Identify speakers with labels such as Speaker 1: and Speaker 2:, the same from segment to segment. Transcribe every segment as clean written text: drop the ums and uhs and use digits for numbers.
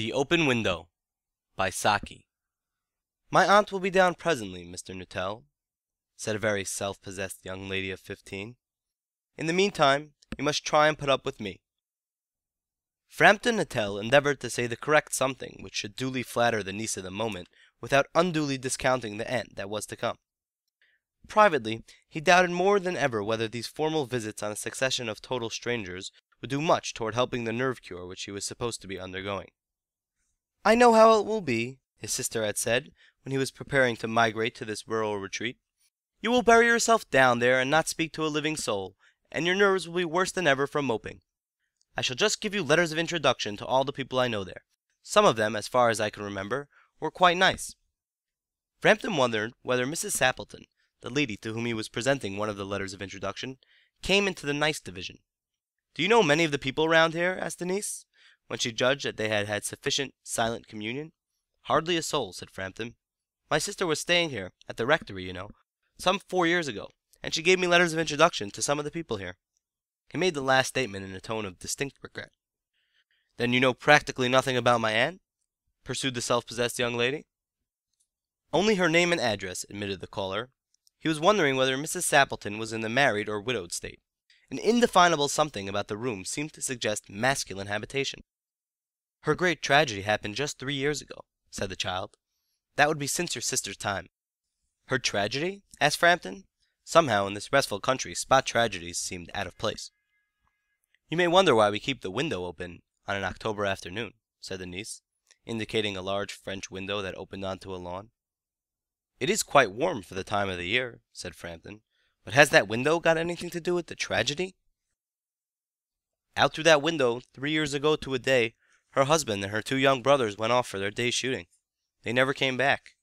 Speaker 1: The Open Window by Saki. "My aunt will be down presently, Mr. Nuttall," said a very self-possessed young lady of 15. "In the meantime, you must try and put up with me." Frampton Nuttall endeavored to say the correct something which should duly flatter the niece of the moment, without unduly discounting the aunt that was to come. Privately, he doubted more than ever whether these formal visits on a succession of total strangers would do much toward helping the nerve cure which he was supposed to be undergoing. "I know how it will be," his sister had said, when he was preparing to migrate to this rural retreat. "You will bury yourself down there and not speak to a living soul, and your nerves will be worse than ever from moping. I shall just give you letters of introduction to all the people I know there. Some of them, as far as I can remember, were quite nice." Frampton wondered whether Mrs. Sappleton, the lady to whom he was presenting one of the letters of introduction, came into the nice division. "Do you know many of the people round here?" asked the niece, when she judged that they had had sufficient silent communion. "Hardly a soul," said Frampton. "My sister was staying here, at the rectory, you know, some 4 years ago, and she gave me letters of introduction to some of the people here." He made the last statement in a tone of distinct regret. "Then you know practically nothing about my aunt?" pursued the self-possessed young lady. "Only her name and address," admitted the caller. He was wondering whether Mrs. Sappleton was in the married or widowed state. An indefinable something about the room seemed to suggest masculine habitation. "Her great tragedy happened just 3 years ago," said the child. "That would be since your sister's time." "Her tragedy?" asked Frampton. Somehow, in this restful country, spot tragedies seemed out of place. "You may wonder why we keep the window open on an October afternoon," said the niece, indicating a large French window that opened onto a lawn. "It is quite warm for the time of the year," said Frampton. "But has that window got anything to do with the tragedy?" "Out through that window, 3 years ago to a day, her husband and her 2 young brothers went off for their day's shooting. They never came back.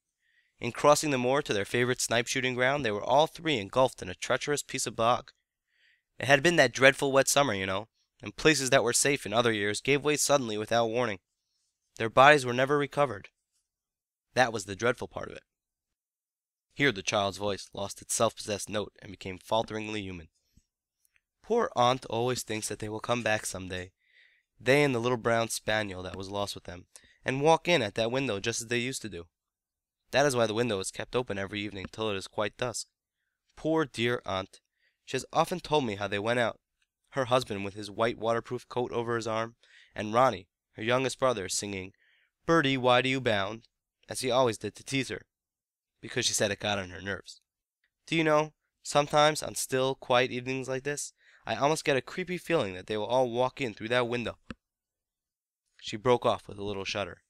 Speaker 1: In crossing the moor to their favorite snipe shooting ground, they were all 3 engulfed in a treacherous piece of bog. It had been that dreadful wet summer, you know, and places that were safe in other years gave way suddenly without warning. Their bodies were never recovered. That was the dreadful part of it." Here the child's voice lost its self-possessed note and became falteringly human. "Poor aunt always thinks that they will come back some day, they and the little brown spaniel that was lost with them, and walk in at that window just as they used to do. That is why the window is kept open every evening till it is quite dusk. Poor dear aunt! She has often told me how they went out, her husband with his white waterproof coat over his arm, and Ronnie, her youngest brother, singing, 'Birdie, why do you bound?' as he always did to tease her, because she said it got on her nerves. Do you know, sometimes on still, quiet evenings like this, I almost get a creepy feeling that they will all walk in through that window." She broke off with a little shudder.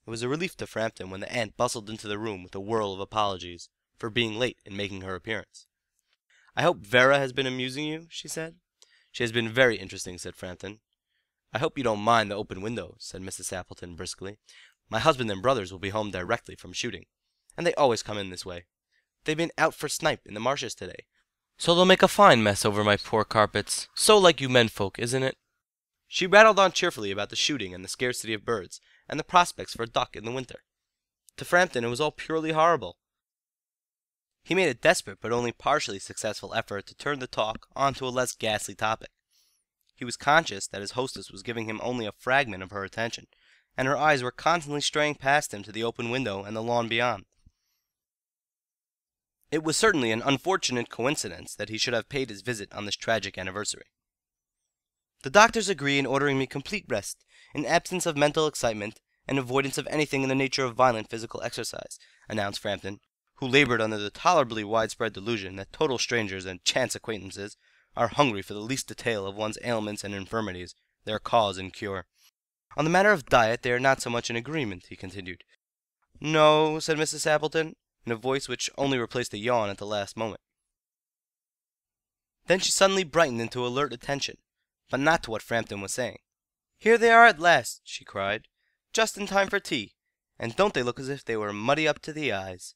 Speaker 1: It was a relief to Frampton when the aunt bustled into the room with a whirl of apologies for being late in making her appearance. "I hope Vera has been amusing you," she said. "She has been very interesting," said Frampton. "I hope you don't mind the open window," said Mrs. Sappleton briskly. "My husband and brothers will be home directly from shooting, and they always come in this way. They've been out for snipe in the marshes today, so they'll make a fine mess over my poor carpets. So like you menfolk, isn't it?" She rattled on cheerfully about the shooting and the scarcity of birds, and the prospects for duck in the winter. To Frampton it was all purely horrible. He made a desperate but only partially successful effort to turn the talk on to a less ghastly topic. He was conscious that his hostess was giving him only a fragment of her attention, and her eyes were constantly straying past him to the open window and the lawn beyond. It was certainly an unfortunate coincidence that he should have paid his visit on this tragic anniversary. "The doctors agree in ordering me complete rest, in absence of mental excitement, and avoidance of anything in the nature of violent physical exercise," announced Frampton, who labored under the tolerably widespread delusion that total strangers and chance acquaintances are hungry for the least detail of one's ailments and infirmities, their cause and cure. "On the matter of diet they are not so much in agreement," he continued. "No," said Mrs. Sappleton, in a voice which only replaced a yawn at the last moment. Then she suddenly brightened into alert attention, but not to what Frampton was saying. "Here they are at last," she cried, "just in time for tea, and don't they look as if they were muddy up to the eyes?"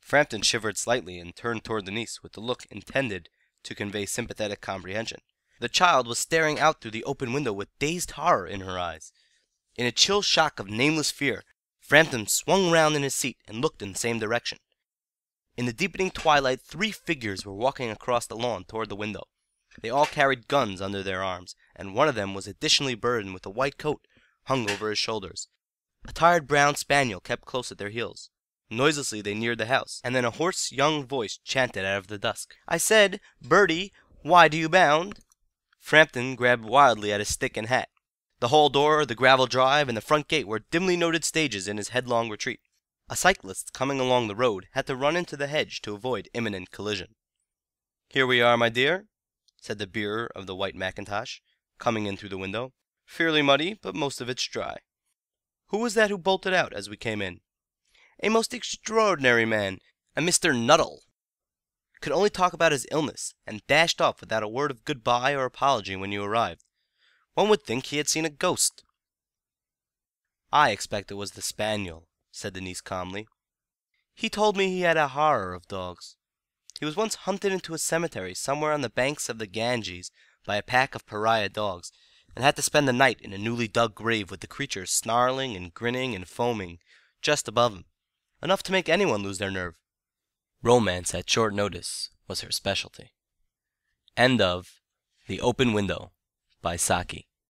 Speaker 1: Frampton shivered slightly and turned toward the niece with the look intended to convey sympathetic comprehension. The child was staring out through the open window with dazed horror in her eyes. In a chill shock of nameless fear, Frampton swung round in his seat and looked in the same direction. In the deepening twilight 3 figures were walking across the lawn toward the window. They all carried guns under their arms, and one of them was additionally burdened with a white coat, hung over his shoulders. A tired brown spaniel kept close at their heels. Noiselessly they neared the house, and then a hoarse young voice chanted out of the dusk. "I said, Bertie, why do you bound?" Frampton grabbed wildly at his stick and hat. The hall door, the gravel drive, and the front gate were dimly noted stages in his headlong retreat. A cyclist coming along the road had to run into the hedge to avoid imminent collision. "Here we are, my dear," said the bearer of the white mackintosh, coming in through the window. "Fairly muddy, but most of it's dry. Who was that who bolted out as we came in?" "A most extraordinary man, a Mr. Nuttall. Could only talk about his illness, and dashed off without a word of good-bye or apology when you arrived. One would think he had seen a ghost." "I expect it was the spaniel," said the niece calmly. "He told me he had a horror of dogs. He was once hunted into a cemetery somewhere on the banks of the Ganges by a pack of pariah dogs, and had to spend the night in a newly dug grave with the creatures snarling and grinning and foaming just above him, enough to make anyone lose their nerve. Romance at short notice was her specialty." End of The Open Window by Saki.